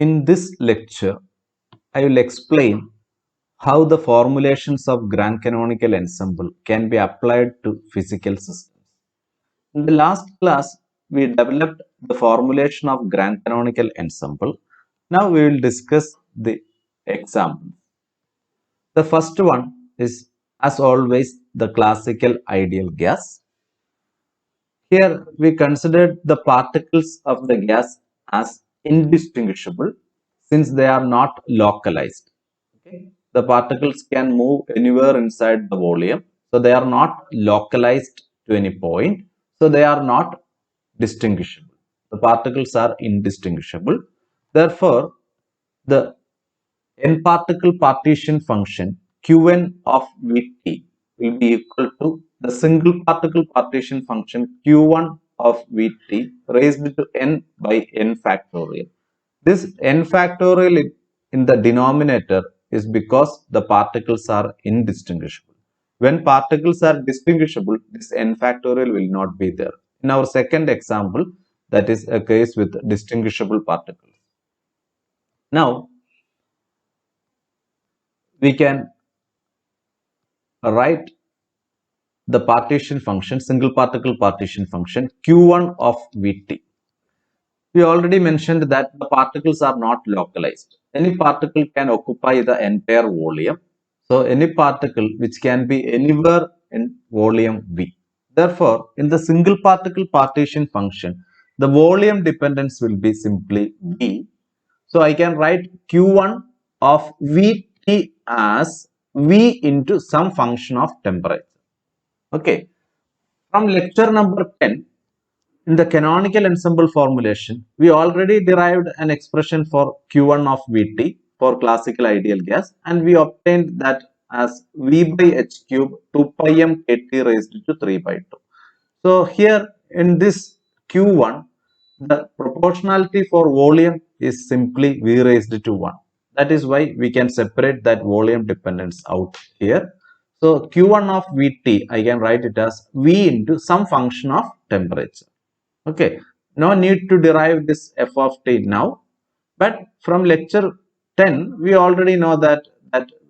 In this lecture, I will explain how the formulations of grand canonical ensemble can be applied to physical systems. In the last class, we developed the formulation of grand canonical ensemble. Now we will discuss the examples. The first one is, as always, the classical ideal gas. Here we considered the particles of the gas as indistinguishable since they are not localized. Okay? The particles can move anywhere inside the volume, so they are not localized to any point, so they are not distinguishable. The particles are indistinguishable. Therefore, the n particle partition function Qn of Vt will be equal to the single particle partition function Q1 of Vt raised to n by n factorial. This n factorial in the denominator is because the particles are indistinguishable. When particles are distinguishable, this n factorial will not be there. In our second example, that is a case with distinguishable particles. Now, we can write the partition function, single particle partition function Q1 of Vt. We already mentioned that the particles are not localized. Any particle can occupy the entire volume. So, any particle which can be anywhere in volume V. Therefore, in the single particle partition function, the volume dependence will be simply V. So, I can write Q1 of Vt as V into some function of temperature. Okay. From lecture number 10, in the canonical ensemble formulation, we already derived an expression for Q1 of Vt for classical ideal gas, and we obtained that as V by H cube 2 pi m Kt raised to 3 by 2. So here in this Q1, the proportionality for volume is simply V raised to 1. That is why we can separate that volume dependence out here. So Q1 of Vt, I can write it as V into some function of temperature. Okay, no need to derive this f of t now, but from lecture 10, we already know that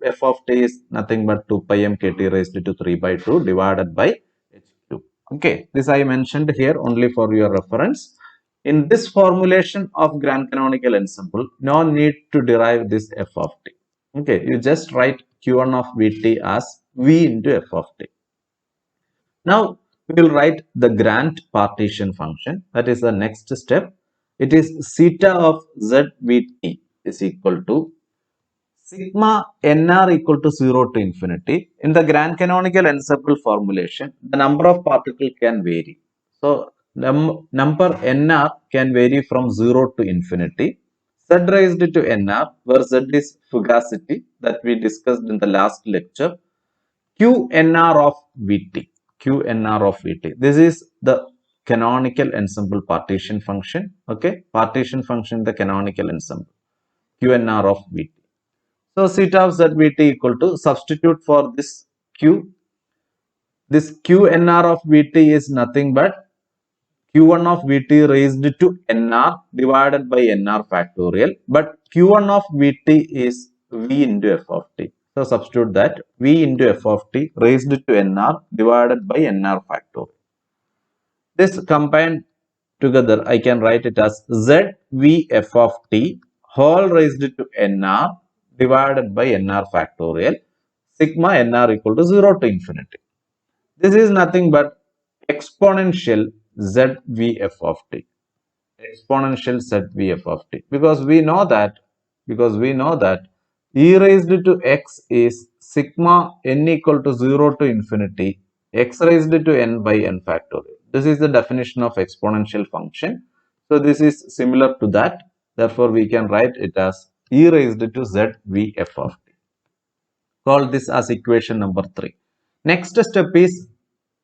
f of t is nothing but 2 pi m kt raised to 3 by 2 divided by h cube. Okay, this I mentioned here only for your reference. In this formulation of grand canonical ensemble, no need to derive this f of t. Okay, you just write q1 of vt as v into f of t. Now, we will write the grand partition function. That is the next step. It is zeta of zvt is equal to sigma nr equal to 0 to infinity. In the grand canonical ensemble formulation, the number of particles can vary. So, number nr can vary from 0 to infinity. Z raised to nr, where z is fugacity that we discussed in the last lecture. Qnr of Vt. Qnr of Vt. This is the canonical ensemble partition function. Okay, partition function the canonical ensemble. Qnr of Vt. So zeta of Zvt equal to substitute for this Q. This Qnr of Vt is nothing but Q1 of Vt raised to nr divided by nr factorial. But Q1 of Vt is V into f of t. So substitute that V into f of t raised to nr divided by nr factorial. This combined together, I can write it as Z V f of t whole raised to nr divided by nr factorial, sigma nr equal to 0 to infinity. This is nothing but exponential zvf of t. Exponential zvf of t, because we know that e raised to x is sigma n equal to 0 to infinity x raised to n by n factorial. This is the definition of exponential function. So this is similar to that. Therefore, we can write it as e raised to zvf of t. Call this as equation number 3. Next step is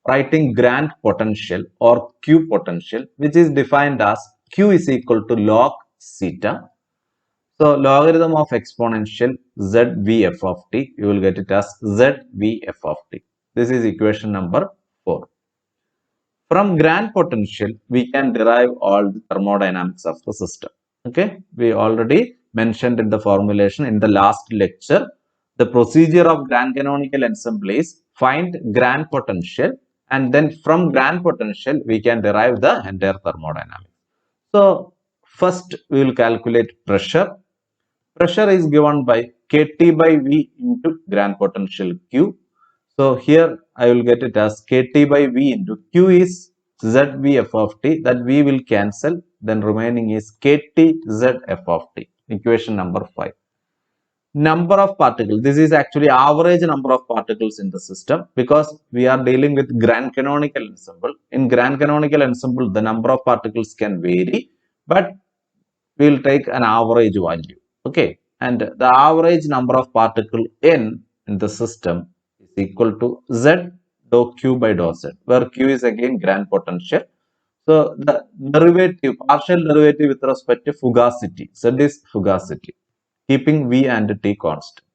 writing grand potential or q potential, which is defined as q is equal to log zeta. So logarithm of exponential zvf of t, you will get it as zvf of t. This is equation number 4. From grand potential, we can derive all the thermodynamics of the system. Okay, we already mentioned in the formulation in the last lecture. The procedure of grand canonical ensemble is find grand potential, and then from grand potential we can derive the entire thermodynamics. So first we will calculate pressure. Pressure is given by Kt by V into grand potential Q. So here I will get it as Kt by V into Q is ZVF of T, that V will cancel, then remaining is Kt ZF of T, equation number 5. Number of particles, this is actually average number of particles in the system, because we are dealing with grand canonical ensemble. In grand canonical ensemble the number of particles can vary, but we will take an average value. Okay, and the average number of particle n in the system is equal to Z dou Q by dou Z, where Q is again grand potential. So the derivative, partial derivative with respect to fugacity, Z is fugacity, keeping V and T constant.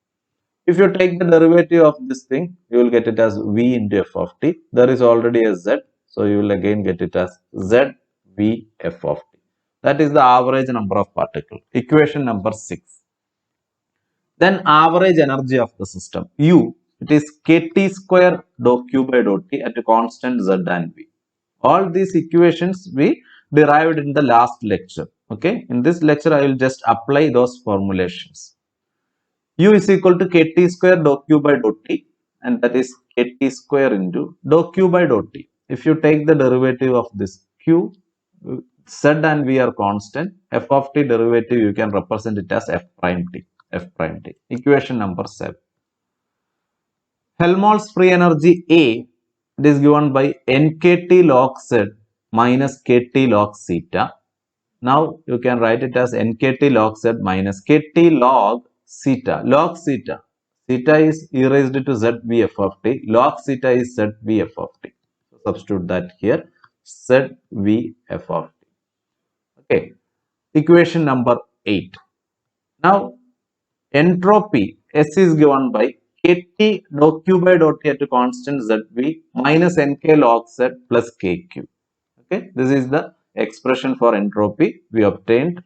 If you take the derivative of this thing, you will get it as V into F of T. There is already a Z, so you will again get it as Z V F of T. That is the average number of particles. Equation number 6. Then average energy of the system, U, it is Kt square dou Q by dou T at a constant Z and V. All these equations we derived in the last lecture. Okay, in this lecture I will just apply those formulations. U is equal to Kt square dou Q by dou T, and that is Kt square into dou Q by dou T. If you take the derivative of this Q, Z and V are constant. F of T derivative you can represent it as F prime T. F prime T. Equation number 7. Helmholtz free energy A, it is given by nkt log Z minus kt log theta. Now you can write it as nkt log Z minus kt log theta. Log theta. Theta is e raised to Z V F of T. Log theta is Z V F of T. So substitute that here. Z V F of T. Okay. Equation number 8. Now entropy S is given by Kt dou Q by dou T at a constant ZV minus Nk log Z plus Kq. Okay, this is the expression for entropy we obtained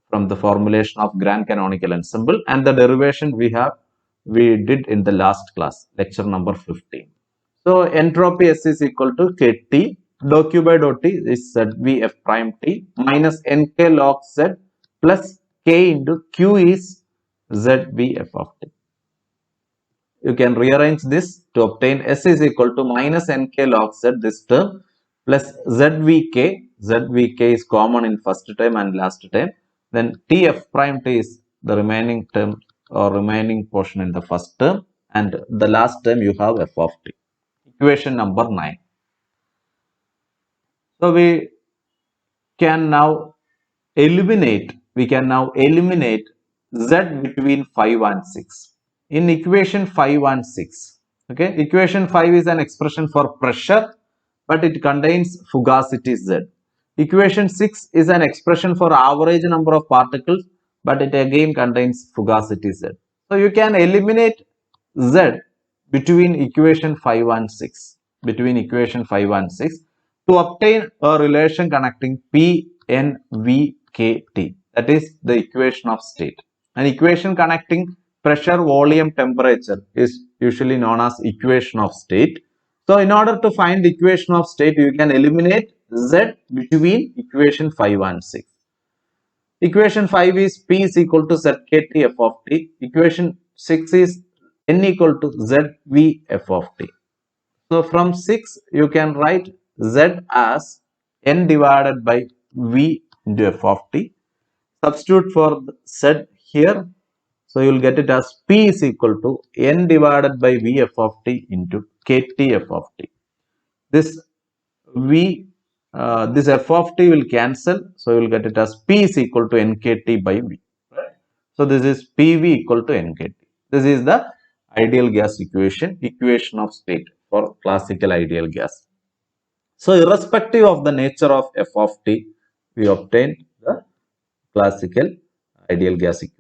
from the formulation of grand canonical ensemble, and the derivation we did in the last class, lecture number 15. So entropy S is equal to Kt dou Q by dou T is ZV F prime T minus Nk log Z plus K into Q is ZV F of T. You can rearrange this to obtain S is equal to minus Nk log Z, this term, plus ZVK. ZVK is common in first term and last term. Then Tf prime T is the remaining term or remaining portion in the first term, and the last term you have F of T. Equation number 9. So we can now eliminate Z between 5 and 6. In equation 5 and 6, okay, equation 5 is an expression for pressure, but it contains fugacity Z. Equation 6 is an expression for average number of particles, but it again contains fugacity Z. So you can eliminate Z between equation 5 and 6, to obtain a relation connecting P, N, V, K, T. That is the equation of state. An equation connecting pressure, volume, temperature is usually known as equation of state. So in order to find the equation of state, you can eliminate Z between equation 5 and 6. Equation 5 is P is equal to ZKT F of T. Equation 6 is N equal to ZV F of T. So from 6 you can write Z as N divided by V into F of T. Substitute for Z here. So you will get it as P is equal to N divided by V F of T into KT F of T. This this F of T will cancel. So you will get it as P is equal to NKT by V. Right? So this is PV equal to NKT. This is the ideal gas equation of state for classical ideal gas. So irrespective of the nature of F of T, we obtained the classical ideal gas equation.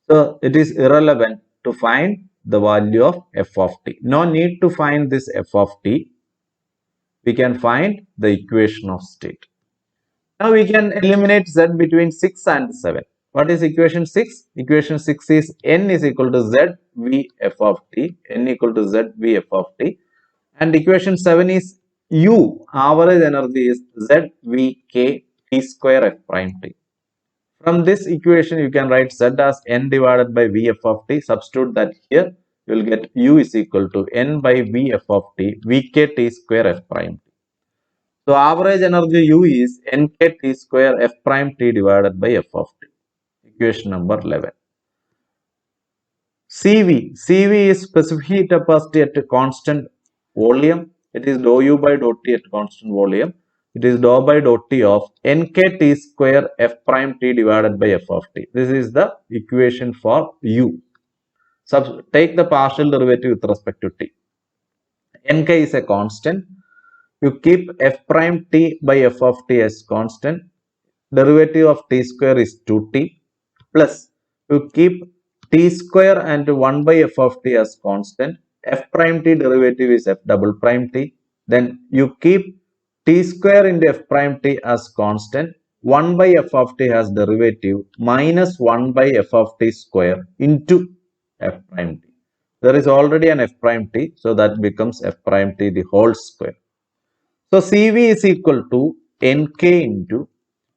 So it is irrelevant to find the value of F of T. No need to find this F of T. We can find the equation of state. Now we can eliminate Z between 6 and 7. What is equation 6? Equation 6 is N is equal to Z V F of t. N equal to Z V F of t. And equation 7 is U, average energy is Z V K T square F prime t. From this equation, you can write Z as N divided by V F of t. Substitute that here. You will get U is equal to N by V F of t, V K T square F prime t. So average energy U is Nk T square F prime T divided by F of T. Equation number 11. CV is specific heat capacity at a constant volume. It is dou U by dou T at constant volume. It is dou by dou T of Nk T square F prime T divided by F of T. This is the equation for U. Take the partial derivative with respect to T. Nk is a constant. You keep F prime T by F of T as constant. Derivative of T square is 2T plus you keep T square and 1 by F of T as constant. F prime T derivative is F double prime T. Then you keep T square into F prime T as constant. 1 by F of T has derivative minus 1 by F of T square into F prime T. There is already an F prime T, so that becomes F prime T the whole square. So CV is equal to Nk into,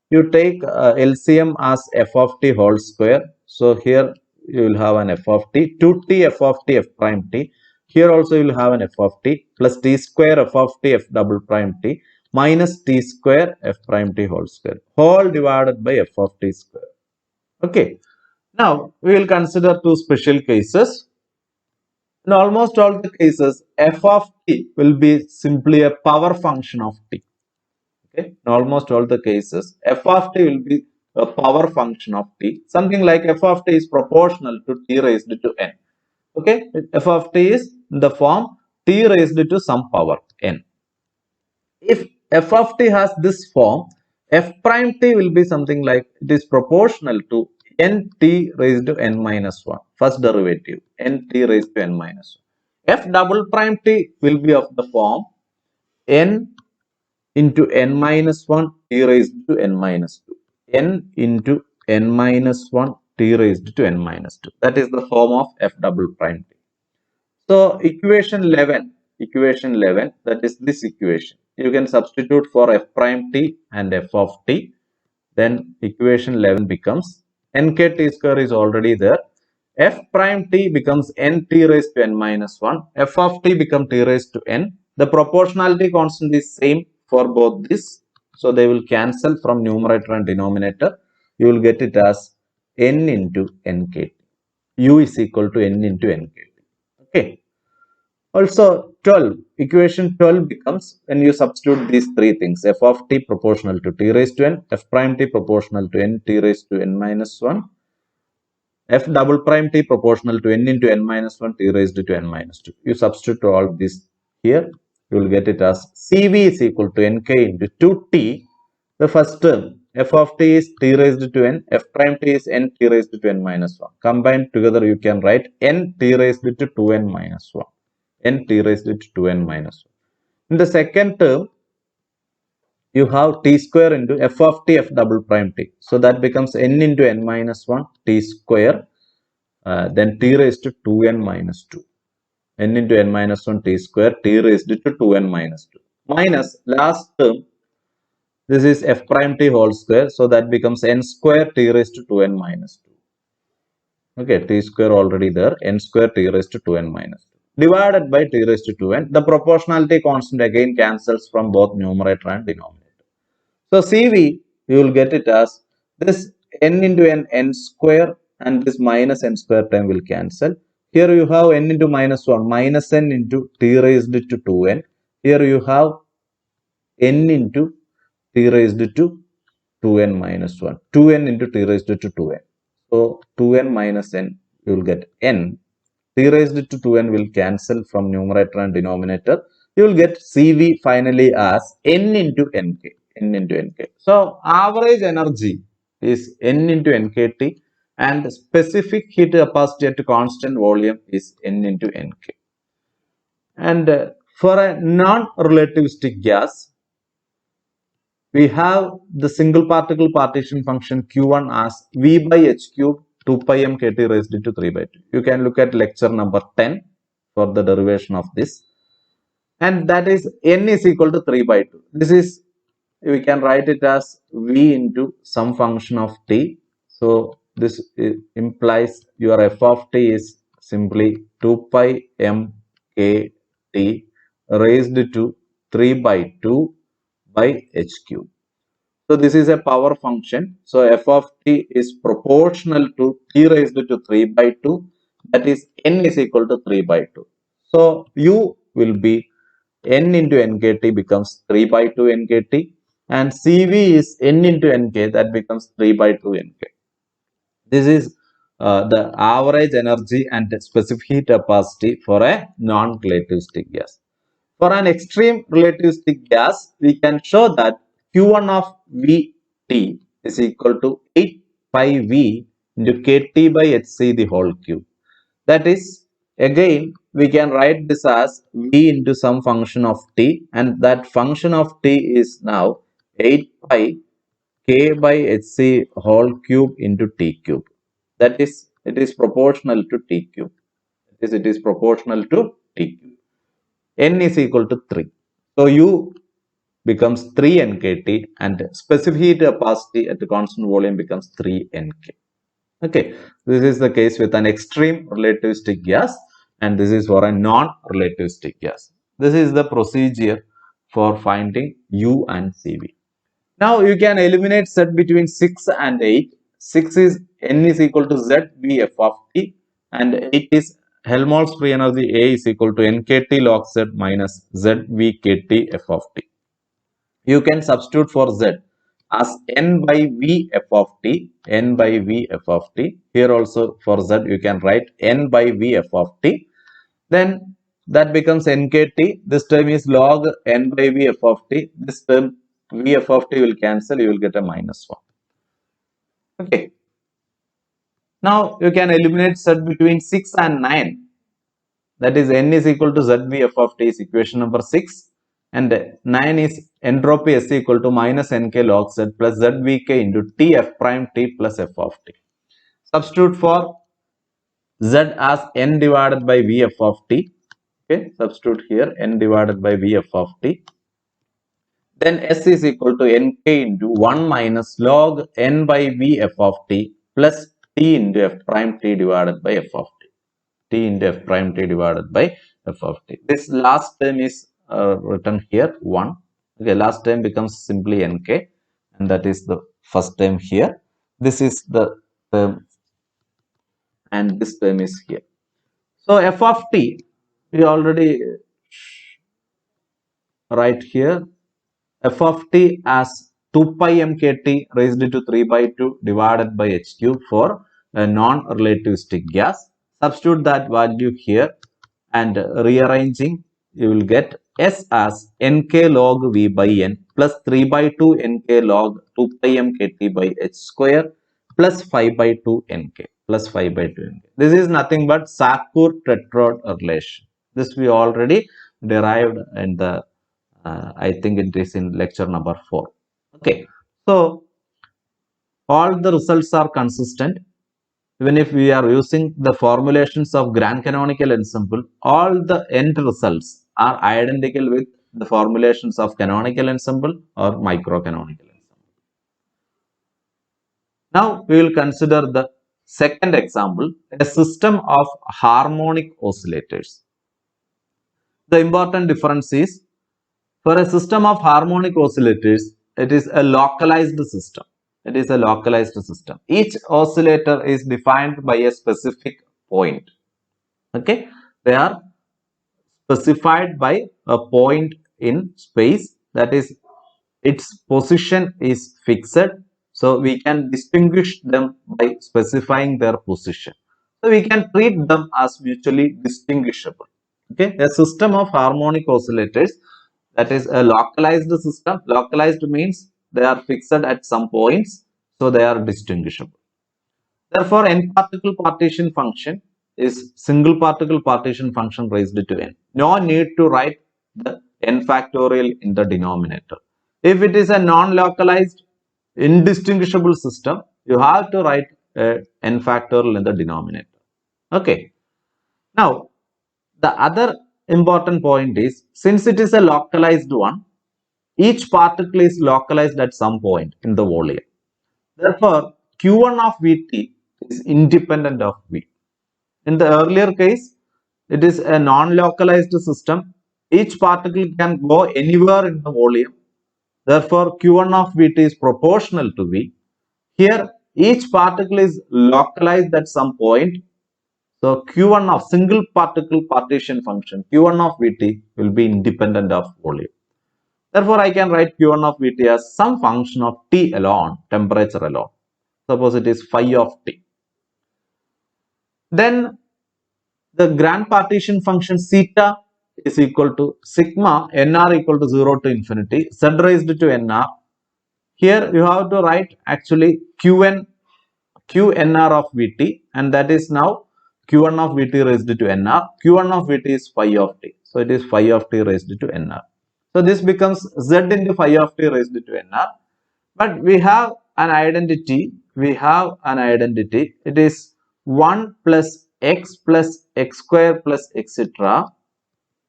you take LCM as F of T whole square. So here you will have an F of T, 2T F of T F prime T. Here also you will have an F of T plus T square F of T F double prime T minus T square F prime T whole square, whole divided by F of T square. Okay. Now we will consider two special cases. In almost all the cases, F of T will be simply a power function of T. Okay, in almost all the cases, F of T will be a power function of T. Something like F of T is proportional to T raised to N. Okay, F of T is in the form T raised to some power N. If F of T has this form, F prime T will be something like it is proportional to Nt raised to N minus 1. First derivative, Nt raised to N minus 1. F double prime T will be of the form N into n minus 1 t raised to n minus 2. N into n minus 1 t raised to n minus 2. That is the form of F double prime t. So equation 11, that is this equation. You can substitute for F prime t and F of t. Then equation 11 becomes Nk T square is already there. F prime T becomes N T raised to N minus 1. F of T becomes T raised to N. The proportionality constant is same for both this. So they will cancel from numerator and denominator. You will get it as N into Nkt. U is equal to N into Nkt. Okay. Also 12, equation 12 becomes when you substitute these three things, F of T proportional to T raised to N, F prime T proportional to N T raised to N minus 1, F double prime T proportional to N into N minus 1 T raised to N minus 2. You substitute all this here, you will get it as CV is equal to Nk into 2T. The first term, F of T is T raised to N, F prime T is N T raised to N minus 1. Combined together, you can write N T raised to 2N minus 1. N T raised to 2N minus 1. In the second term, you have T square into F of T F double prime T. So that becomes N into N minus 1 T square. Then T raised to 2N minus 2. N into N minus 1 T square T raised to 2N minus 2. Minus last term, this is F prime T whole square. So that becomes N square T raised to 2N minus 2. Okay, T square already there. N square T raised to 2N minus 2. Divided by T raised to 2N. The proportionality constant again cancels from both numerator and denominator. So CV, you will get it as this N into N square and this minus N square term will cancel. Here you have N into minus 1 minus N into T raised to 2N. Here you have N into T raised to 2N minus 1. 2N into T raised to 2N. So 2N minus N, you will get N. T raised to 2N will cancel from numerator and denominator. You will get CV finally as N into Nk. N into Nk. So average energy is N into Nkt and specific heat capacity at constant volume is N into Nk. And for a non-relativistic gas, We have the single particle partition function Q1 as V by H cube 2 pi m kt raised to 3 by 2. You can look at lecture number 10 for the derivation of this. And that is n is equal to 3 by 2. This is, we can write it as V into some function of t. So this implies your f of t is simply 2 pi m k t raised to 3 by 2 by h cube. So this is a power function. So f of t is proportional to t raised to 3 by 2. That is n is equal to 3 by 2. So u will be n into nkt becomes 3 by 2 nkt, and Cv is n into nk, that becomes 3 by 2 nk. This is the average energy and specific heat capacity for a non-relativistic gas. For an extreme relativistic gas, we can show that Q1 of Vt is equal to 8 pi V into Kt by Hc the whole cube. That is, again, we can write this as V into some function of t, and that function of t is now 8 pi K by Hc whole cube into t cube. That is, it is proportional to t cube. It is proportional to t cube. N is equal to 3. So U becomes 3 nkt and specific heat capacity at the constant volume becomes 3 nk. Okay, this is the case with an extreme relativistic gas, and this is for a non-relativistic gas. This is the procedure for finding U and Cv. Now you can eliminate Z between 6 and 8. 6 is N is equal to Z V F of t, and 8 is Helmholtz free energy A is equal to nkt log Z minus Z V kt F of t. You can substitute for Z as N by V F of t, N by V F of t. Here also for Z you can write N by V F of t. Then that becomes nkt. This term is log N by V F of t. This term V F of t will cancel. You will get a minus 1. Okay. Now you can eliminate Z between 6 and 9. That is N is equal to Z V F of t is equation number 6. And 9 is entropy S equal to minus nk log Z plus ZVK into T F prime T plus F of t. Substitute for Z as N divided by Vf of t. Okay, substitute here N divided by Vf of t. Then S is equal to Nk into 1 minus log N by Vf of t plus T into F prime T divided by F of t. T into F prime T divided by F of t. This last term is written here 1. Okay, last term becomes simply Nk, and that is the first term here. This is the term, and this term is here. So F of t, we already write here F of t as 2 pi mkt raised to 3 by 2 divided by h cube for a non-relativistic gas. Substitute that value here, and rearranging you will get S as nk log V by n plus 3 by 2 nk log 2 pi mkt by h square plus 5 by 2 nk plus 5 by 2 nk. This is nothing but Sackur-Tetrode relation. This we already derived in the I think it is in lecture number 4. Okay, so all the results are consistent. Even if we are using the formulations of grand canonical ensemble, all the end results are identical with the formulations of canonical ensemble or microcanonical ensemble. Now we will consider the second example, a system of harmonic oscillators. The important difference is, for a system of harmonic oscillators, it is a localized system. It is a localized system. Each oscillator is defined by a specific point. Okay, they are specified by a point in space, that is, its position is fixed. So we can distinguish them by specifying their position. So we can treat them as mutually distinguishable. Okay, a system of harmonic oscillators, that is a localized system. Localized means they are fixed at some points, so they are distinguishable. Therefore, n particle partition function is single particle partition function raised to n. No need to write the n factorial in the denominator. If it is a non-localized, indistinguishable system, you have to write n factorial in the denominator. Okay. Now, the other important point is, since it is a localized one, each particle is localized at some point in the volume. Therefore, Q1 of Vt is independent of V. In the earlier case, it is a non-localized system. Each particle can go anywhere in the volume. Therefore, Q1 of Vt is proportional to V. Here, each particle is localized at some point. So, Q1 of single particle partition function, Q1 of Vt will be independent of volume. Therefore, I can write Q1 of Vt as some function of T alone, temperature alone. Suppose it is phi of T. Then the grand partition function theta is equal to sigma nr equal to 0 to infinity z raised to nr. Here you have to write actually qnr of Vt, and that is now Q1 of Vt raised to nr. Q1 of Vt is phi of T. So it is phi of T raised to nr. So this becomes z into phi of T raised to nr. But we have an identity. It is 1 plus x square plus etc.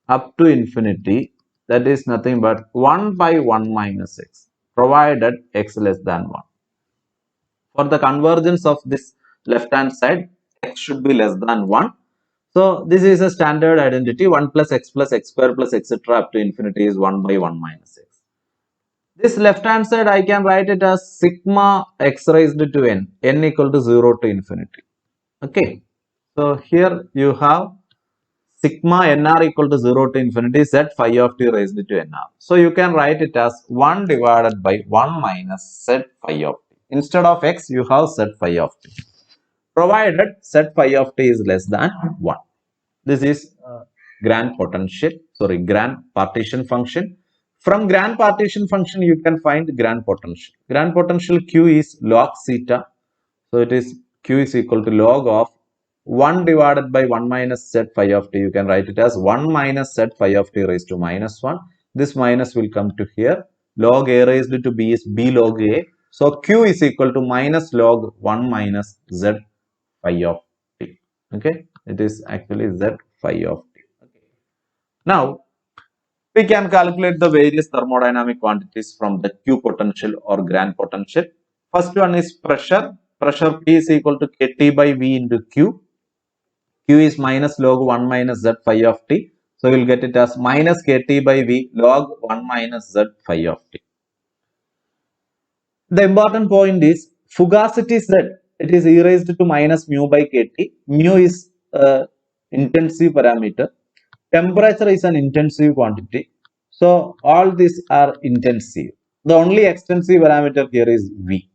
up to infinity. That is nothing but 1 by 1 minus x, provided x less than 1. For the convergence of this left hand side, x should be less than 1. So this is a standard identity. 1 plus x square plus etc. up to infinity is 1 by 1 minus x. This left hand side, I can write it as sigma x raised to n equal to 0 to infinity. Okay. So here you have sigma nr equal to 0 to infinity z phi of t raised to nr. So you can write it as 1 divided by 1 minus z phi of t. Instead of x, you have z phi of t. Provided z phi of t is less than 1. This is grand partition function. From grand partition function, you can find grand potential. Grand potential Q is log theta. So it is Q is equal to log of 1 divided by 1 minus z phi of t. You can write it as 1 minus z phi of t raised to minus 1. This minus will come to here. Log a raised to b is b log a. So Q is equal to minus log 1 minus z phi of t. Okay. It is actually z phi of t. Okay. Now, we can calculate the various thermodynamic quantities from the Q potential or grand potential. First one is pressure. Pressure P is equal to kT by V into Q. Q is minus log 1 minus Z phi of T. So we will get it as minus kT by V log 1 minus Z phi of T. The important point is fugacity Z. It is e raised to minus mu by kT. Mu is intensive parameter. Temperature is an intensive quantity. So all these are intensive. The only extensive parameter here is V.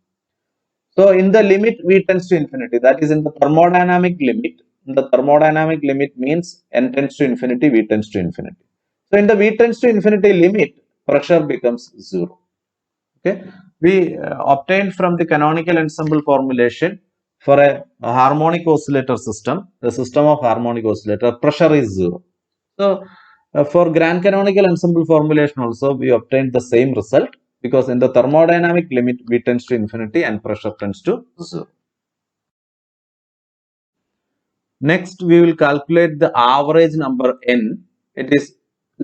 So in the limit V tends to infinity, that is in the thermodynamic limit. The thermodynamic limit means n tends to infinity, V tends to infinity. So in the V tends to infinity limit, pressure becomes 0. Okay, we obtained from the canonical ensemble formulation for a harmonic oscillator system, the system of harmonic oscillator, pressure is 0. So for grand canonical ensemble formulation also, we obtained the same result, because in the thermodynamic limit V tends to infinity and pressure tends to 0. Next, we will calculate the average number n. It is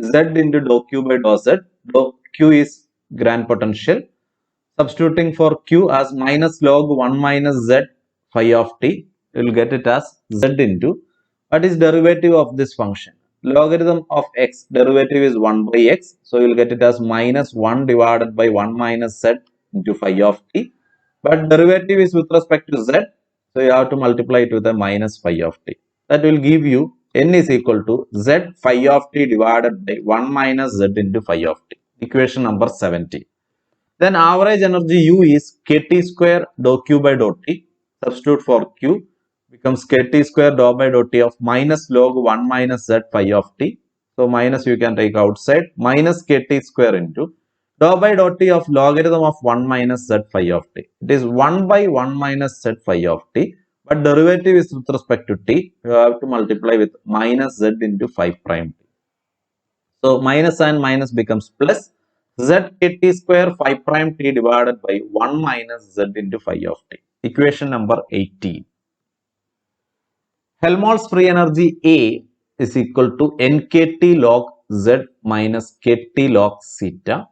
Z into dou Q by dou Z. Dou Q is grand potential. Substituting for Q as minus log 1 minus Z phi of t, you will get it as Z into, what is derivative of this function? Logarithm of x, derivative is 1 by x. So you will get it as minus 1 divided by 1 minus Z into phi of t. But derivative is with respect to Z. So you have to multiply it with a minus phi of t. That will give you n is equal to Z phi of t divided by 1 minus Z into phi of t. Equation number 70. Then average energy U is kT square dou Q by dou T. Substitute for Q, becomes kT square dou by dou T of minus log 1 minus Z phi of T. So minus you can take outside, minus kT square into dou by dou T of logarithm of 1 minus Z phi of T. It is 1 by 1 minus Z phi of T. But derivative is with respect to T. You have to multiply with minus Z into 5 prime T. So minus and minus becomes plus. z kt square phi prime t divided by 1 minus z into phi of t. Equation number 18. Helmholtz free energy A is equal to nkt log z minus kt log theta.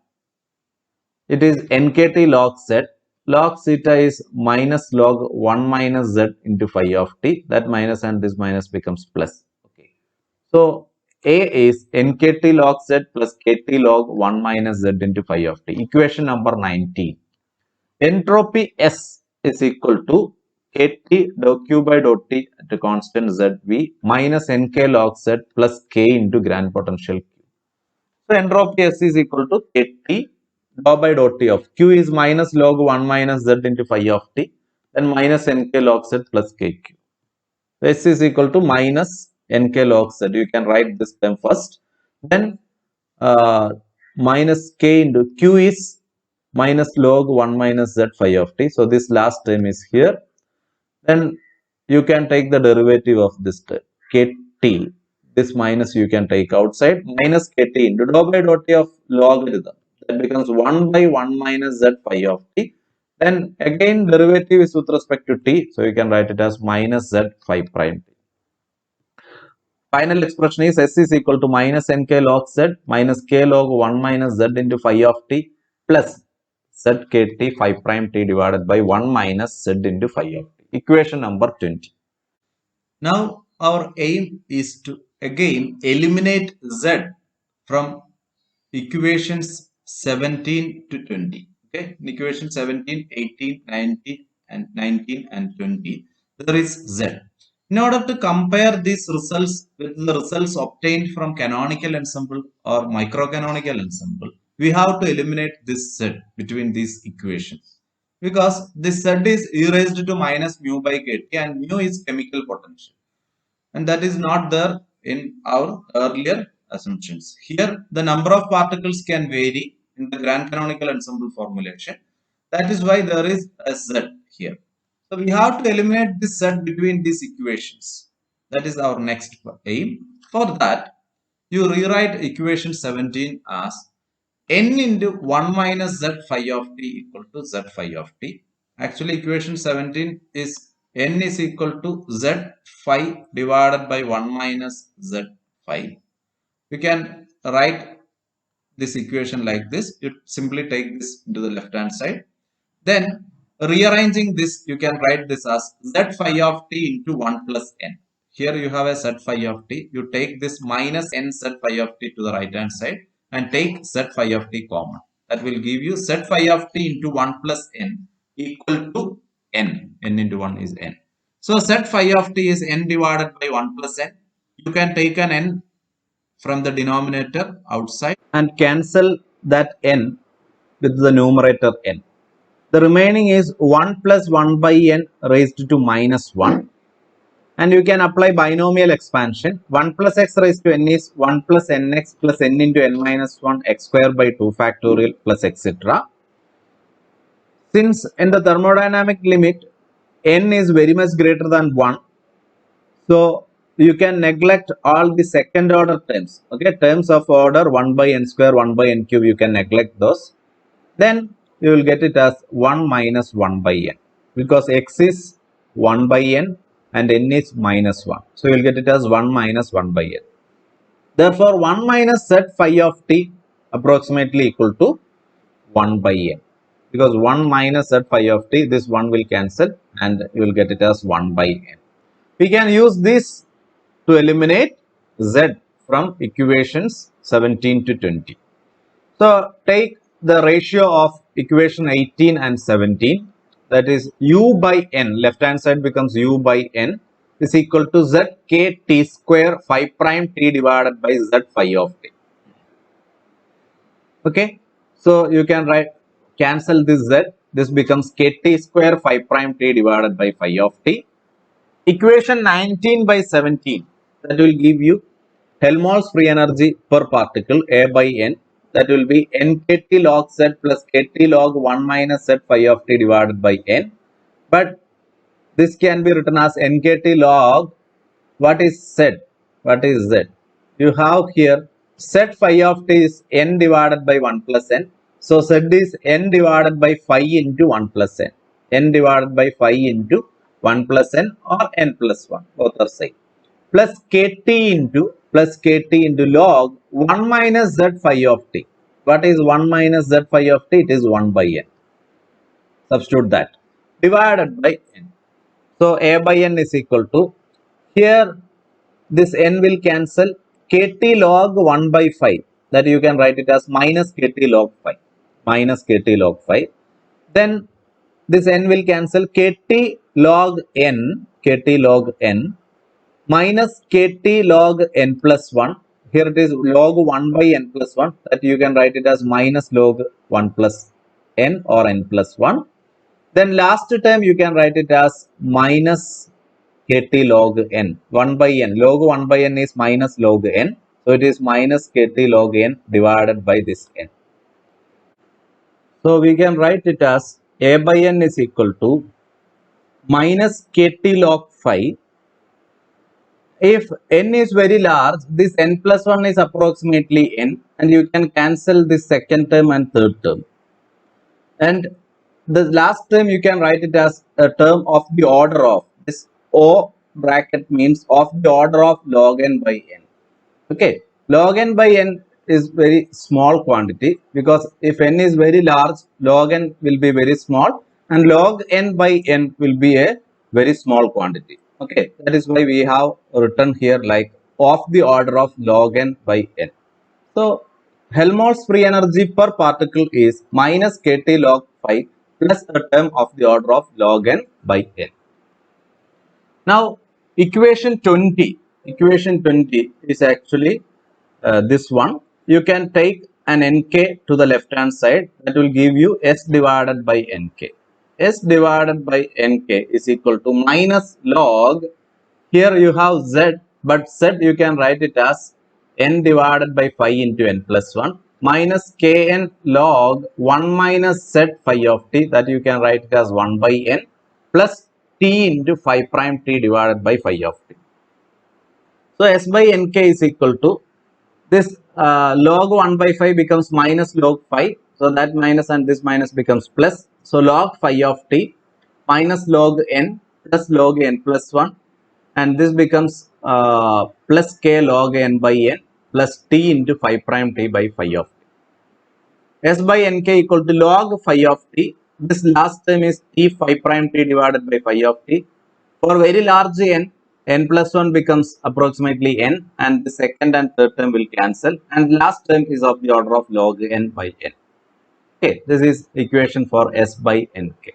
It is nkt log z. Log theta is minus log 1 minus z into phi of t. That minus and this minus becomes plus. Okay. So A is nkt log z plus kt log 1 minus z into phi of t. Equation number 19. Entropy S is equal to kt dou q by dou t at a constant zv minus nk log z plus k into grand potential q. So entropy S is equal to kt dou by dou t of q is minus log 1 minus z into phi of t, then minus nk log z plus kq. S is equal to minus nk log z. You can write this term first. Then minus k into q is minus log 1 minus z phi of t. So this last term is here. Then you can take the derivative of this term kt. This minus you can take outside, minus kt into dou by dou t of logarithm. That becomes 1 by 1 minus z phi of t. Then again derivative is with respect to t. So you can write it as minus z phi prime t. Final expression is S is equal to minus nk log z minus k log 1 minus z into phi of t plus z kt phi prime t divided by 1 minus z into phi of t. Equation number 20. Now our aim is to again eliminate z from equations 17 to 20. Okay, in equation 17, 18, 19 and 20, there is z. In order to compare these results with the results obtained from canonical ensemble or microcanonical ensemble, we have to eliminate this z between these equations, because this z is e raised to minus mu by kt and mu is chemical potential, and that is not there in our earlier assumptions. Here, the number of particles can vary in the grand canonical ensemble formulation. That is why there is a z here. So we have to eliminate this z between these equations. That is our next aim. For that, you rewrite equation 17 as n into 1 minus z phi of t equal to z phi of t. Actually, equation 17 is n is equal to z phi divided by 1 minus z phi. You can write this equation like this. You simply take this into the left hand side. Then rearranging this, you can write this as z phi of t into 1 plus n. Here you have a z phi of t. You take this minus n z phi of t to the right hand side and take z phi of t common. That will give you z phi of t into 1 plus n equal to n. N into 1 is n. So z phi of t is n divided by 1 plus n. You can take an n from the denominator outside And cancel that n with the numerator n. The remaining is 1 plus 1 by n raised to minus 1. And you can apply binomial expansion. 1 plus x raised to n is 1 plus nx plus n into n minus 1 x square by 2 factorial plus etc. Since in the thermodynamic limit n is very much greater than 1, so you can neglect all the second order terms. Okay, terms of order 1 by n square, 1 by n cube, you can neglect those. Then you will get it as 1 minus 1 by n, because x is 1 by n and n is minus 1. So you will get it as 1 minus 1 by n. Therefore, 1 minus z phi of t approximately equal to 1 by n, because 1 minus z phi of t, this 1 will cancel and you will get it as 1 by n. We can use this to eliminate z from equations 17 to 20. So take the ratio of equation 18 and 17, that is u by n, left hand side becomes u by n is equal to z k t square phi prime t divided by z phi of t. Okay, so you can write, cancel this z, this becomes kt square phi prime t divided by phi of t. Equation 19 by 17, that will give you Helmholtz free energy per particle A by n, that will be nkt log z plus kt log 1 minus z phi of t divided by n. But this can be written as nkt log, what is z? What is z? You have here Z phi of t is n divided by 1 plus n. So Z is n divided by phi into 1 plus n. N divided by phi into 1 plus n or n plus 1, both are same. Plus kt into log 1 minus Z phi of t. What is 1 minus Z phi of t? It is 1 by n. Substitute that. Divided by n. So a by n is equal to, here this n will cancel, kt log 1 by 5, that you can write it as minus kt log 5, minus kt log 5. Then this n will cancel, kt log n minus kt log n plus 1. Here it is log 1 by n plus 1, that you can write it as minus log 1 plus n or n plus 1. Then last term you can write it as minus kt log n, 1 by n. Log 1 by n is minus log n. So it is minus kt log n divided by this n. So we can write it as a by n is equal to minus kt log 5. If n is very large, this n plus 1 is approximately n, and you can cancel this second term and third term. And the last term you can write it as a term of the order of, this O bracket means of the order of log n by n. Okay, log n by n is very small quantity, because if n is very large, log n will be very small, and log n by n will be a very small quantity. Okay, that is why we have written here like of the order of log n by n. So Helmholtz free energy per particle is minus kt log 5 plus a term of the order of log n by n. Now equation 20 is actually this one. You can take an nk to the left hand side, that will give you s divided by nk. S divided by nk is equal to minus log, here you have z, but z you can write it as n divided by phi into n plus 1 minus kn log 1 minus z phi of t, that you can write it as 1 by n plus t into phi prime t divided by phi of t. So s by nk is equal to this log 1 by 5 becomes minus log 5. So that minus and this minus becomes plus. So log phi of t minus log n plus log n plus 1, and this becomes plus k log n by n plus t into phi prime t by phi of t. S by nk equal to log phi of t. This last term is t phi prime t divided by phi of t. For very large n, n plus 1 becomes approximately n, and the second and third term will cancel, and last term is of the order of log n by n. Okay, this is equation for S by nk.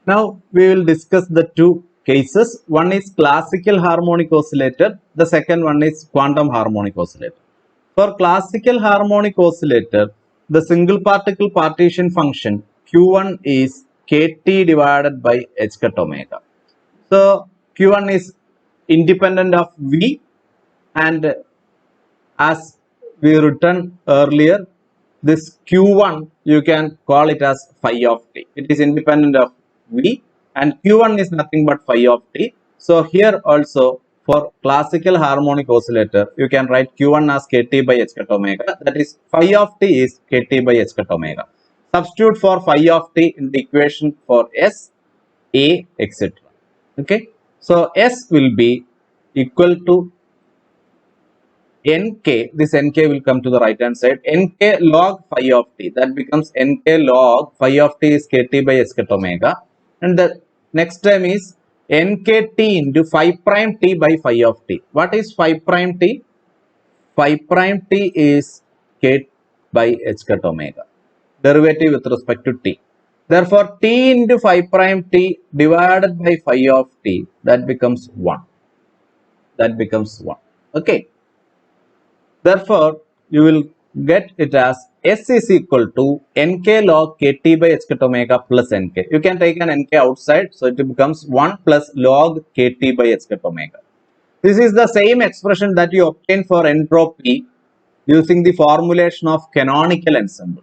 Now we will discuss the two cases. One is classical harmonic oscillator, the second one is quantum harmonic oscillator. For classical harmonic oscillator, the single particle partition function Q1 is kt divided by h cut omega. So Q1 is independent of V, and as we written earlier, this Q1 you can call it as phi of t. It is independent of V, and Q1 is nothing but phi of t. So here also for classical harmonic oscillator, you can write Q1 as kt by h cut omega, that is phi of t is kt by h cut omega. Substitute for phi of t in the equation for S, A, etc. Okay, so S will be equal to nk, this nk will come to the right hand side, nk log phi of t, that becomes nk log phi of t is kt by h cut omega, and the next term is nkt into phi prime t by phi of t. What is phi prime t? Phi prime t is k by h cut omega, derivative with respect to t. Therefore t into phi prime t divided by phi of t, that becomes 1. Okay, therefore you will get it as S is equal to nk log kt by h cut omega plus nk. You can take an nk outside, so it becomes 1 plus log kt by h cut omega. This is the same expression that you obtain for entropy using the formulation of canonical ensemble.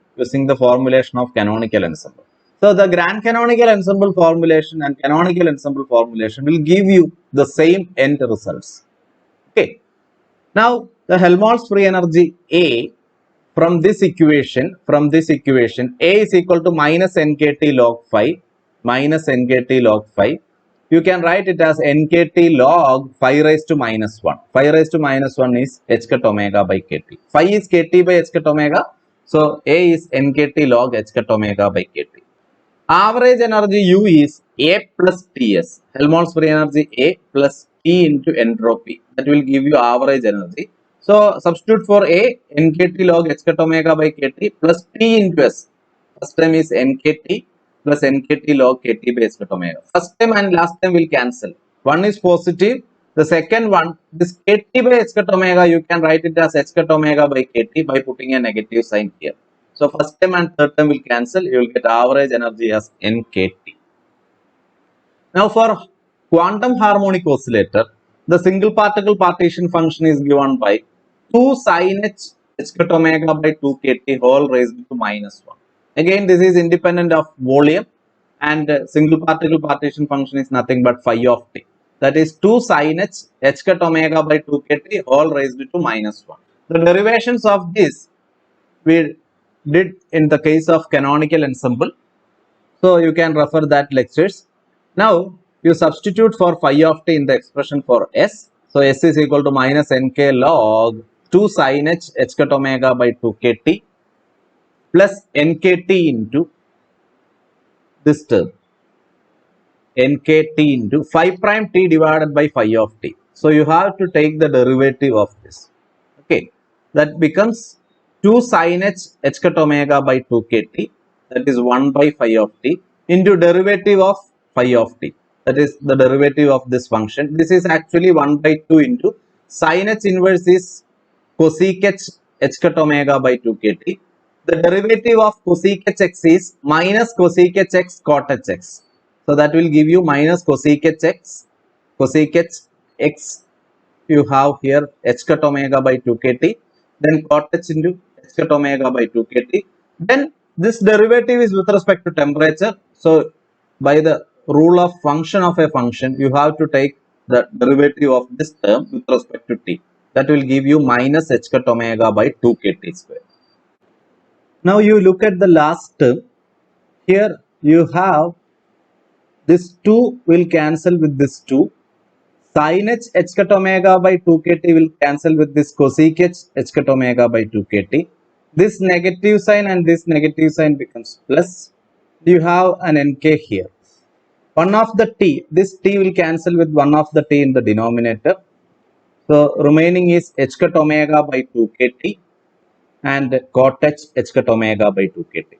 So the grand canonical ensemble formulation and canonical ensemble formulation will give you the same end results. Okay. Now the Helmholtz free energy A from this equation, A is equal to minus nkt log phi, you can write it as nkt log phi raised to minus 1. Phi raised to minus 1 is h cut omega by kt. Phi is kt by h cut omega. So A is nkt log h cut omega by kt. Average energy U is A plus Ts. Helmholtz free energy A plus T into entropy. That will give you average energy. So substitute for A, nkt log h cut omega by kt plus T into S. First term is nkt plus nkt log kt by h cut omega. First term and last term will cancel. One is positive. The second one, this kt by h cut omega, you can write it as h cut omega by kt by putting a negative sign here. So first term and third term will cancel. You will get average energy as nkt. Now for quantum harmonic oscillator, the single particle partition function is given by 2 sin h cut omega by 2 kt whole raised to minus 1. Again, this is independent of volume, and single particle partition function is nothing but phi of t. That is 2 sin h cut omega by 2 kt whole raised to minus 1. The derivations of this we did in the case of canonical ensemble. So you can refer that lectures. Now you substitute for phi of t in the expression for S. So S is equal to minus nk log 2 sin h cut omega by 2 kt plus nkt into this term, nkt into phi prime t divided by phi of t. So you have to take the derivative of this. Okay, that becomes 2 sin h cut omega by 2 kt, that is 1 by phi of t, into derivative of phi of t, that is the derivative of this function. This is actually 1 by 2 into sin h inverse is cosec h cut omega by 2 kt. The derivative of cosec x is minus cosec x cot x. So that will give you minus cosec x, cosec x you have here h cut omega by 2 kt, then cot h into h cut omega by 2 kt. Then this derivative is with respect to temperature. So by the rule of function of a function, you have to take the derivative of this term with respect to t. That will give you minus h cut omega by 2 kt square. Now you look at the last term. Here you have this 2 will cancel with this 2. Sin h cut omega by 2 kt will cancel with this cosec h cut omega by 2 kt. This negative sign and this negative sign becomes plus. You have an nk here. One of the t, this t will cancel with one of the t in the denominator. So remaining is h cut omega by 2 kt and cot h cut omega by 2 kt.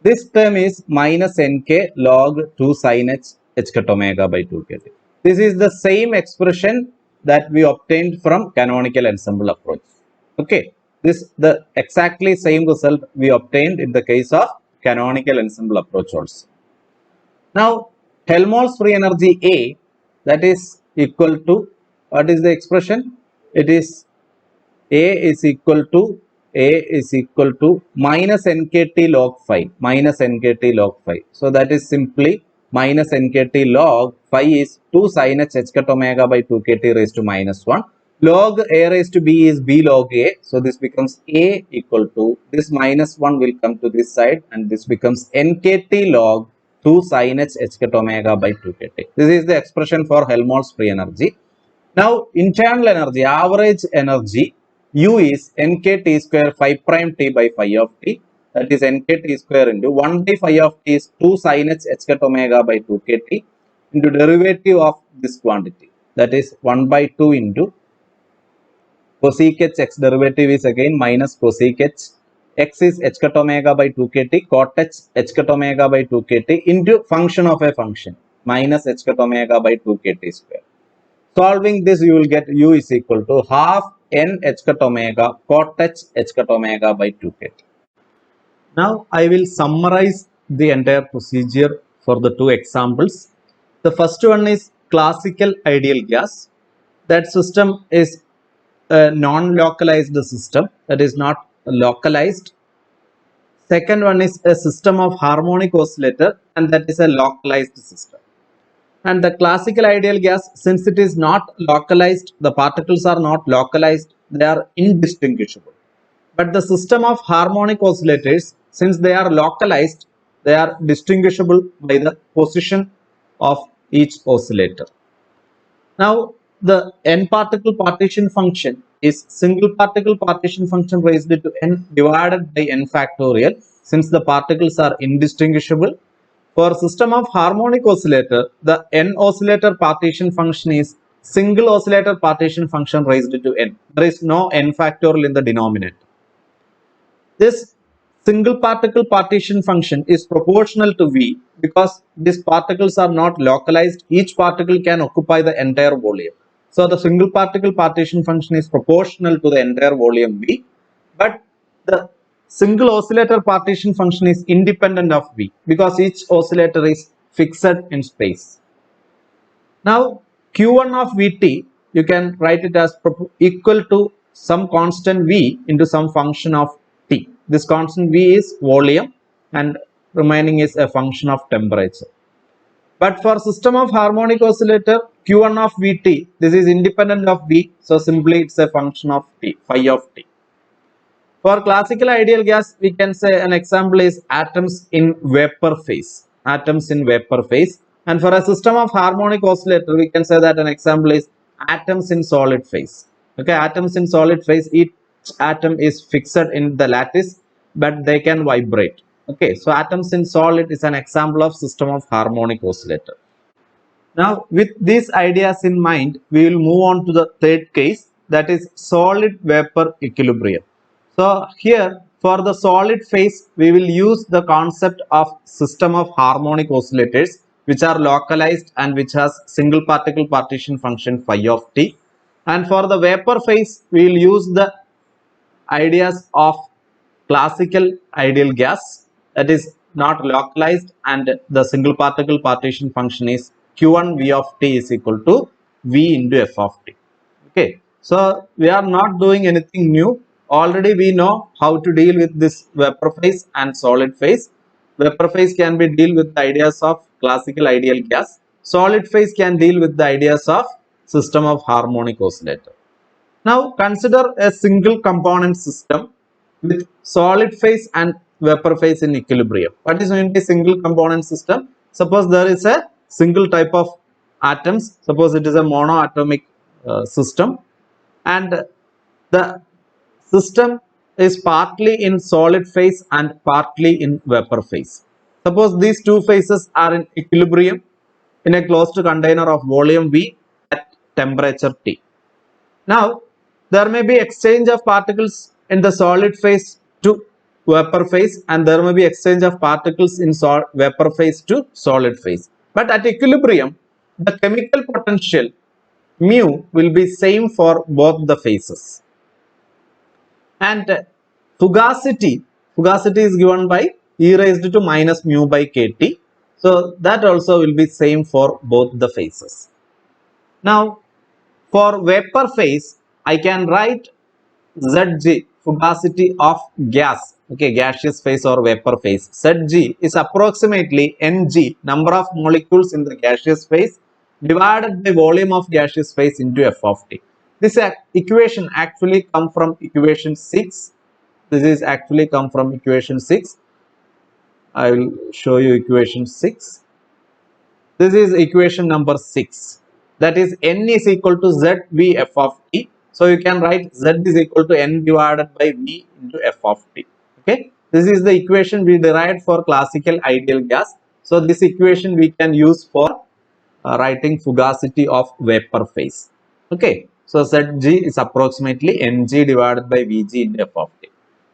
This term is minus nk log 2 sin h cut omega by 2 kt. This is the same expression that we obtained from canonical ensemble approach. Okay, this the exactly same result we obtained in the case of canonical ensemble approach also. Now Helmholtz free energy A, that is equal to, what is the expression? It is A is equal to minus nkt log phi, So that is simply minus nkt log phi is 2 sin h cut omega by 2 kt raised to minus 1. Log a raised to b is b log a. So this becomes a equal to, this minus 1 will come to this side and this becomes nkt log 2 sin h cut omega by 2 kt. This is the expression for Helmholtz free energy. Now internal energy, average energy U is nkt square phi prime t by phi of t, that is nkt square into 1 by phi of t is 2 sin h cut omega by 2 kt into derivative of this quantity, that is 1 by 2 into cosec x derivative is again minus cosec x is h cut omega by 2 kt cot h cut omega by 2 kt into function of a function minus h cut omega by 2 kt square. Solving this, you will get u is equal to half n h cut omega cot h cut omega by 2 kt. Now I will summarize the entire procedure for the two examples. The first one is classical ideal gas. That system is a non-localized system, that is not localized. Second one is a system of harmonic oscillator, and that is a localized system. And the classical ideal gas, since it is not localized, the particles are not localized, they are indistinguishable. But the system of harmonic oscillators, since they are localized, they are distinguishable by the position of each oscillator. Now, the n particle partition function is single particle partition function raised to n divided by n factorial, since the particles are indistinguishable. For system of harmonic oscillator, the n oscillator partition function is single oscillator partition function raised to n. There is no n factorial in the denominator. This single particle partition function is proportional to V because these particles are not localized. Each particle can occupy the entire volume. So the single particle partition function is proportional to the entire volume V, but the single oscillator partition function is independent of V because each oscillator is fixed in space. Now Q1 of Vt, you can write it as equal to some constant V into some function of T. This constant V is volume and remaining is a function of temperature. But for system of harmonic oscillator, Q1 of Vt, this is independent of V, so simply it's a function of T, phi of T. For classical ideal gas, we can say an example is atoms in vapor phase. Atoms in vapor phase. And for a system of harmonic oscillator, we can say that an example is atoms in solid phase. Okay, atoms in solid phase, each atom is fixed in the lattice, but they can vibrate. Okay, so atoms in solid is an example of system of harmonic oscillator. Now, with these ideas in mind, we will move on to the third case, that is solid vapor equilibrium. So here for the solid phase, we will use the concept of system of harmonic oscillators which are localized and which has single particle partition function phi of t. And for the vapor phase, we will use the ideas of classical ideal gas, that is not localized, and the single particle partition function is q1 v of t is equal to v into f of t. Okay, so we are not doing anything new. Already we know how to deal with this vapor phase and solid phase. Vapor phase can be deal with the ideas of classical ideal gas. Solid phase can deal with the ideas of system of harmonic oscillator. Now consider a single component system with solid phase and vapor phase in equilibrium. What is going to be single component system? Suppose there is a single type of atoms. Suppose it is a monoatomic system, and the system is partly in solid phase and partly in vapor phase. Suppose these two phases are in equilibrium in a closed container of volume V at temperature T. Now, there may be exchange of particles in the solid phase to vapor phase, and there may be exchange of particles in vapor phase to solid phase. But at equilibrium, the chemical potential mu will be same for both the phases. And fugacity is given by e raised to minus mu by kt. So that also will be same for both the phases. Now, for vapor phase, I can write Zg, fugacity of gas, okay, gaseous phase or vapor phase. Zg is approximately Ng, number of molecules in the gaseous phase, divided by volume of gaseous phase into f of t. This equation actually come from equation 6. This is actually come from equation 6. I will show you equation 6. This is equation number 6. That is n is equal to z v f of t. So you can write z is equal to n divided by v into f of t. Okay. This is the equation we derived for classical ideal gas. So this equation we can use for writing fugacity of vapor phase. Okay. So Zg is approximately Ng divided by Vg into f of t.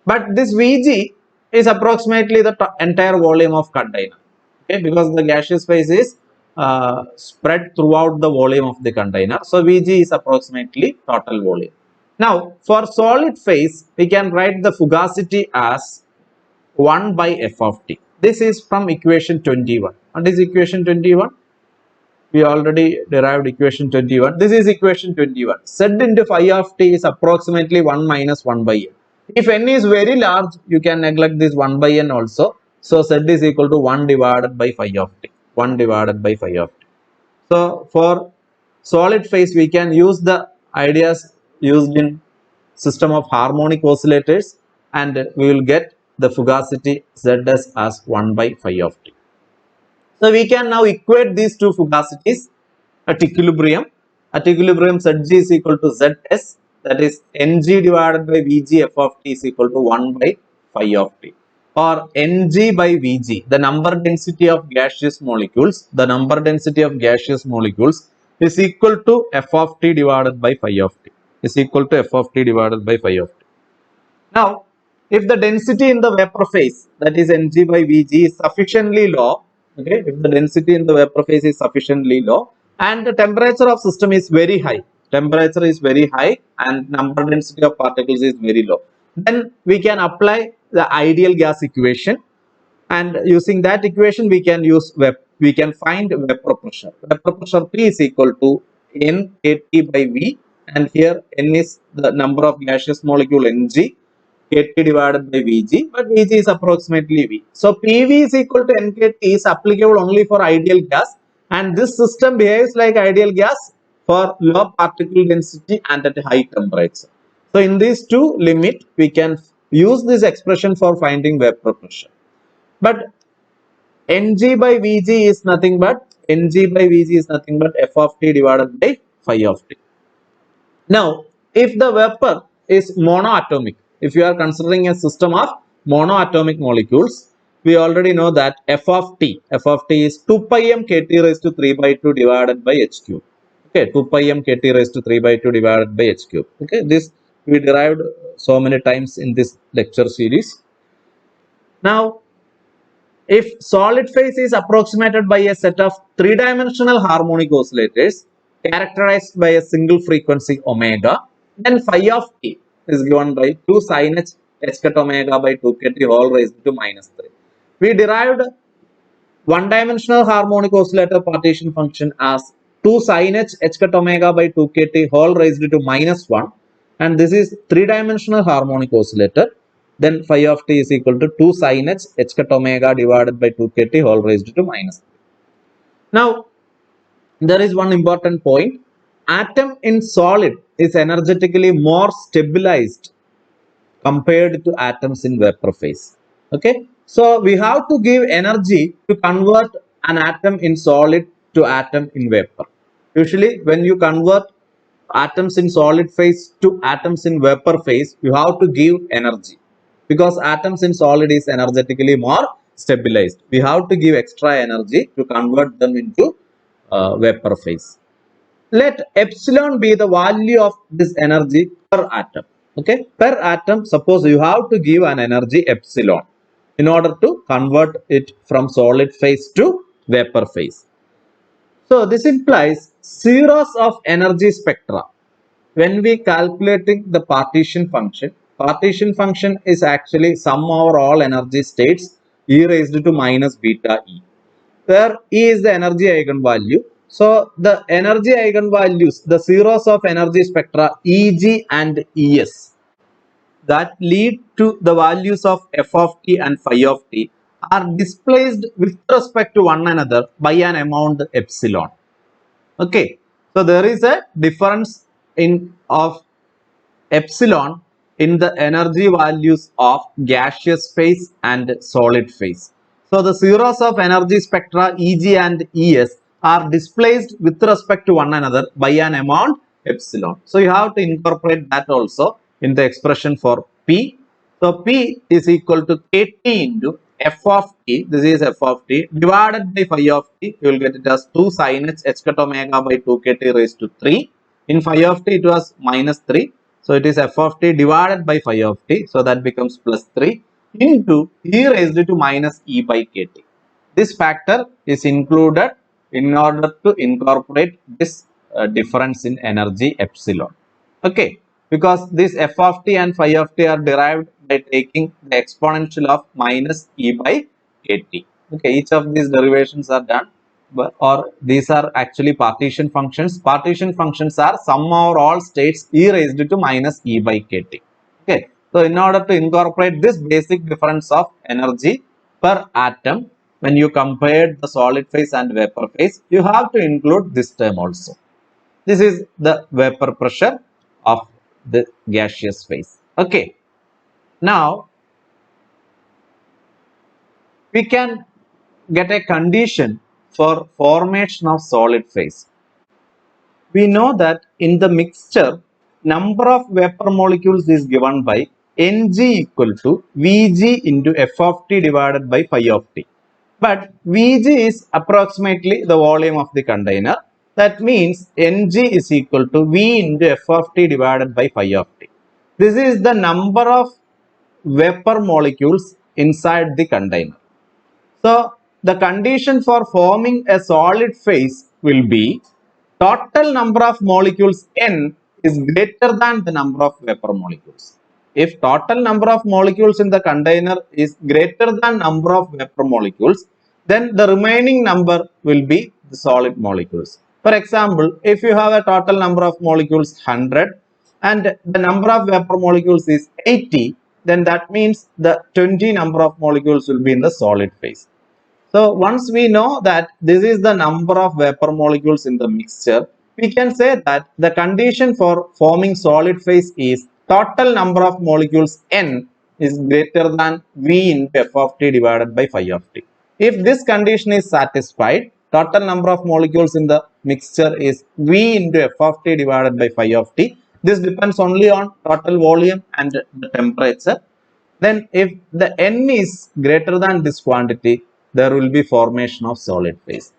But this Vg is approximately the entire volume of container. Okay, because the gaseous phase is spread throughout the volume of the container. So Vg is approximately total volume. Now for solid phase, we can write the fugacity as 1 by f of t. This is from equation 21. What is equation 21? We already derived equation 21. This is equation 21. Z into phi of t is approximately 1 minus 1 by n. If n is very large, you can neglect this 1 by n also. So Z is equal to 1 divided by phi of t. 1 divided by phi of t. So for solid phase, we can use the ideas used in system of harmonic oscillators, and we will get the fugacity Zs as 1 by phi of t. So we can now equate these two fugacities at equilibrium. At equilibrium, Zg is equal to Zs, that is Ng divided by Vg f of t is equal to 1 by phi of t, or Ng by Vg, the number density of gaseous molecules, is equal to f of t divided by phi of t, Now, if the density in the vapor phase, that is Ng by Vg, is sufficiently low, okay, if the density in the vapor phase is sufficiently low and the temperature of system is very high, and number density of particles is very low, then we can apply the ideal gas equation, and using that equation we can find vapor pressure. Vapor pressure P is equal to N kT by V, and here N is the number of gaseous molecule Ng, kT divided by Vg, but Vg is approximately V. So PV is equal to NKT is applicable only for ideal gas, and this system behaves like ideal gas for low particle density and at high temperature. So in these two limit, we can use this expression for finding vapor pressure. But Ng by Vg is nothing but f of t divided by phi of t. Now, if the vapor is monoatomic, if you are considering a system of monoatomic molecules, we already know that f of t is 2 pi m kT raised to 3 by 2 divided by h cube. Okay, 2 pi m kT raised to 3 by 2 divided by h cube. Okay, this we derived so many times in this lecture series. Now, if solid phase is approximated by a set of three-dimensional harmonic oscillators characterized by a single frequency omega, then phi of t is given by 2 sin h cut omega by 2 kt whole raised to minus 3. We derived one-dimensional harmonic oscillator partition function as 2 sin h cut omega by 2 kt whole raised to minus 1, and this is three-dimensional harmonic oscillator. Then phi of t is equal to 2 sin h cut omega divided by 2 kt whole raised to minus 3. Now, there is one important point. Atom in solid is energetically more stabilized compared to atoms in vapor phase. Okay, so we have to give energy to convert an atom in solid to atom in vapor. Usually when you convert atoms in solid phase to atoms in vapor phase, you have to give energy, because atoms in solid is energetically more stabilized. We have to give extra energy to convert them into vapor phase. Let epsilon be the value of this energy per atom. Okay, per atom, suppose you have to give an energy epsilon in order to convert it from solid phase to vapor phase. So this implies zeros of energy spectra. When we calculating the partition function is actually sum over all energy states e raised to minus beta e, where E is the energy eigenvalue. So the energy eigenvalues, the zeros of energy spectra Eg and Es, that lead to the values of f of t and phi of t are displaced with respect to one another by an amount epsilon. Okay, so there is a difference of epsilon in the energy values of gaseous phase and solid phase. So the zeros of energy spectra Eg and Es are displaced with respect to one another by an amount epsilon. So you have to incorporate that also in the expression for P. So P is equal to Kt into f of t, this is f of t, divided by phi of t. You will get it as 2 sin h cut omega by 2 kt raised to 3. In phi of t it was minus 3. So it is f of t divided by phi of t. So that becomes plus 3 into e raised to minus e by kt. This factor is included in order to incorporate this difference in energy epsilon. Okay, because this f of t and phi of t are derived by taking the exponential of minus e by kt. Okay, each of these derivations are done, or these are actually partition functions. Partition functions are sum over all states e raised to minus e by kt. Okay, so in order to incorporate this basic difference of energy per atom, when you compared the solid phase and vapor phase, you have to include this term also. This is the vapor pressure of the gaseous phase. Okay. Now, we can get a condition for formation of solid phase. We know that in the mixture, number of vapor molecules is given by Ng equal to Vg into f of t divided by phi of t. But Vg is approximately the volume of the container. That means Ng is equal to V into f of t divided by phi of t. This is the number of vapor molecules inside the container. So, the condition for forming a solid phase will be total number of molecules N is greater than the number of vapor molecules. If total number of molecules in the container is greater than number of vapor molecules, then the remaining number will be the solid molecules. For example, if you have a total number of molecules 100 and the number of vapor molecules is 80, then that means the 20 number of molecules will be in the solid phase. So once we know that this is the number of vapor molecules in the mixture, we can say that the condition for forming solid phase is total number of molecules N is greater than V into f of t divided by phi of t. If this condition is satisfied, total number of molecules in the mixture is V into f of t divided by phi of t. This depends only on total volume and the temperature. Then if the N is greater than this quantity, there will be formation of solid phase.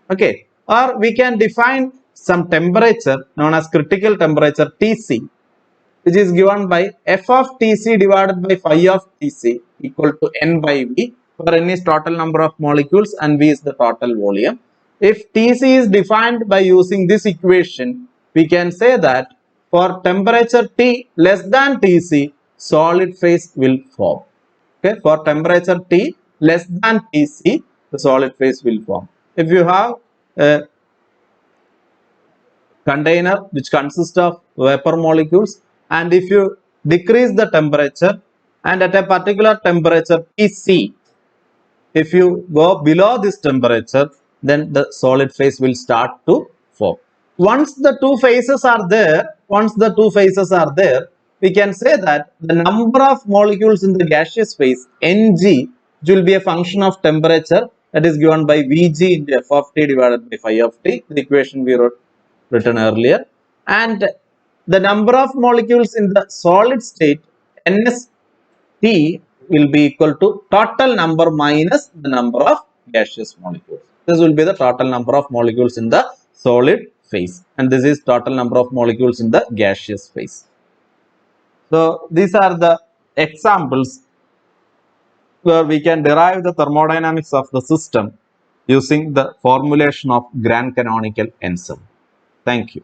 Okay, or we can define some temperature known as critical temperature Tc, which is given by f of Tc divided by phi of Tc equal to N by V, where N is total number of molecules and V is the total volume. If Tc is defined by using this equation, we can say that for temperature T less than Tc, solid phase will form. Okay, for temperature T less than Tc, the solid phase will form. If you have a container which consists of vapor molecules, and if you decrease the temperature and at a particular temperature Tc, if you go below this temperature, then the solid phase will start to form. Once the two phases are there, we can say that the number of molecules in the gaseous phase, Ng, which will be a function of temperature, that is given by Vg into f of t divided by phi of t, the equation we written earlier, and the number of molecules in the solid state, Ns T, will be equal to total number minus the number of gaseous molecules. This will be the total number of molecules in the solid phase, and this is total number of molecules in the gaseous phase. So these are the examples where we can derive the thermodynamics of the system using the formulation of grand canonical ensemble. Thank you.